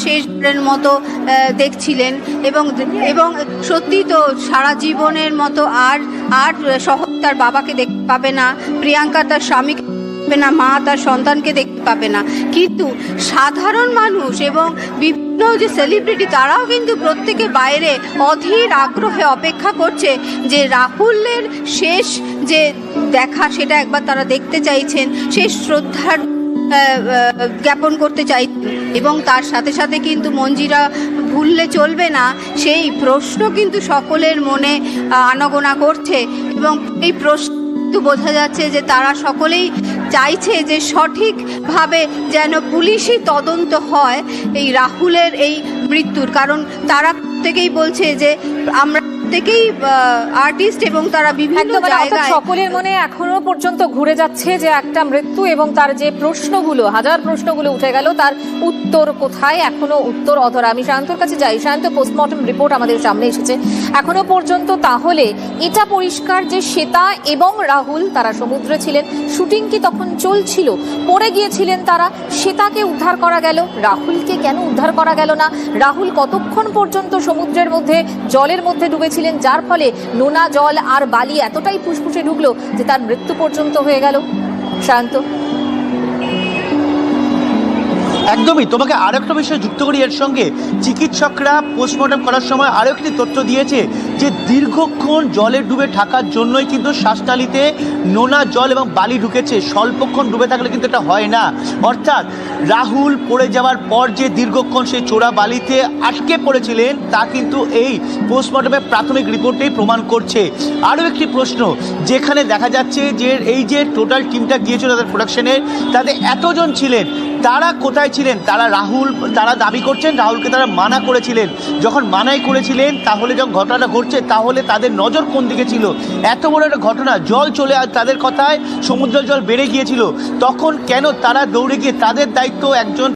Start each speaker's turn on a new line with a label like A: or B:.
A: শেষবারের মতো দেখছিলেন এবং এবং সত্যি তো সারা জীবনের মতো আর আর তার বাবাকে দেখতে পাবে না, প্রিয়াঙ্কা তার স্বামীকে পাবে না, মা তার সন্তানকে দেখতে পাবে না। কিন্তু সাধারণ মানুষ এবং বিভিন্ন যে সেলিব্রিটি তারাও কিন্তু প্রত্যেকে বাইরে অধীর আগ্রহে অপেক্ষা করছে যে রাহুলের শেষ যে দেখা সেটা একবার তারা দেখতে চাইছেন, শেষ শ্রদ্ধার জ্ঞাপন করতে চাই। এবং তার সাথে সাথে কিন্তু মঞ্জিরা ভুললে চলবে না, সেই প্রশ্ন কিন্তু সকলের মনে আনাগোনা করছে এবং এই প্রশ্ন বোঝা যাচ্ছে যে তারা সকলেই চাইছে যে সঠিকভাবে যেন পুলিশি তদন্ত হয় এই রাহুলের এই মৃত্যুর। কারণ তারা প্রত্যেকেই বলছে যে আমরা প্রত্যেকেই আর্টিস্ট এবং তারা বিভিন্ন জায়গায়
B: সকলের মনে এখনো পর্যন্ত ঘুরে যাচ্ছে যে একটা মৃত্যু এবং তার যে প্রশ্নগুলো, হাজার প্রশ্নগুলো উঠে গেল, তার উত্তর কোথায়, এখনো উত্তর অধরা। আমি সায়ন্তর কাছে যাই। সায়ন্ত, পোস্টমর্টম রিপোর্ট আমাদের সামনে এসেছে এখনো পর্যন্ত, তাহলে এটা পরিষ্কার যে শ্বেতা এবং রাহুল তারা সমুদ্রে ছিলেন, শুটিং কি তখন চলছিল, পড়ে গিয়েছিলেন তারা, শ্বেতাকে উদ্ধার করা গেল, রাহুলকে কেন উদ্ধার করা গেল না? রাহুল কতক্ষণ পর্যন্ত সমুদ্রের মধ্যে জলের মধ্যে ডুবেছিলেন, যার ফলে নোনা জল আর বালি এতটাই ফুসফুসে ঢুকলো যে তার মৃত্যু পর্যন্ত হয়ে গেল? শান্ত,
C: একদমই। তোমাকে আরো একটা বিষয় যুক্ত করি এর সঙ্গে, চিকিৎসকরা পোস্টমর্টম করার সময় আরো একটি তথ্য দিয়েছে যে দীর্ঘক্ষণ জলে ডুবে থাকার জন্যই কিন্তু শ্বাসনালীতে নোনা জল এবং বালি ঢুকেছে, স্বল্পক্ষণ ডুবে থাকলে কিন্তু এটা হয় না। অর্থাৎ রাহুল পড়ে যাওয়ার পর যে দীর্ঘক্ষণ সেই চোরা বালিতে আটকে পড়েছিলেন তা কিন্তু এই পোস্টমর্টমের প্রাথমিক রিপোর্টেই প্রমাণ করছে। আরও একটি প্রশ্ন, যেখানে দেখা যাচ্ছে যে এই যে টোটাল টিমটা গিয়েছিল তাদের প্রোডাকশনের, তাদের এতজন ছিলেন, তারা কোথায় ছিলেন? তারা দাবি করছেন রাহুলকে তারা মানা করেছিলেন। যখন মানাই করেছিলেন তাহলে যখন ঘটনাটা ঘটছে তাহলে তাদের নজর কোন দিকে ছিল? এত বড় একটা ঘটনা, জল চলে তাদের কথায় সমুদ্রের জল বেড়ে গিয়েছিল, তখন কেন তারা দৌড়ে গিয়ে তাদের দায়িত্ব একজন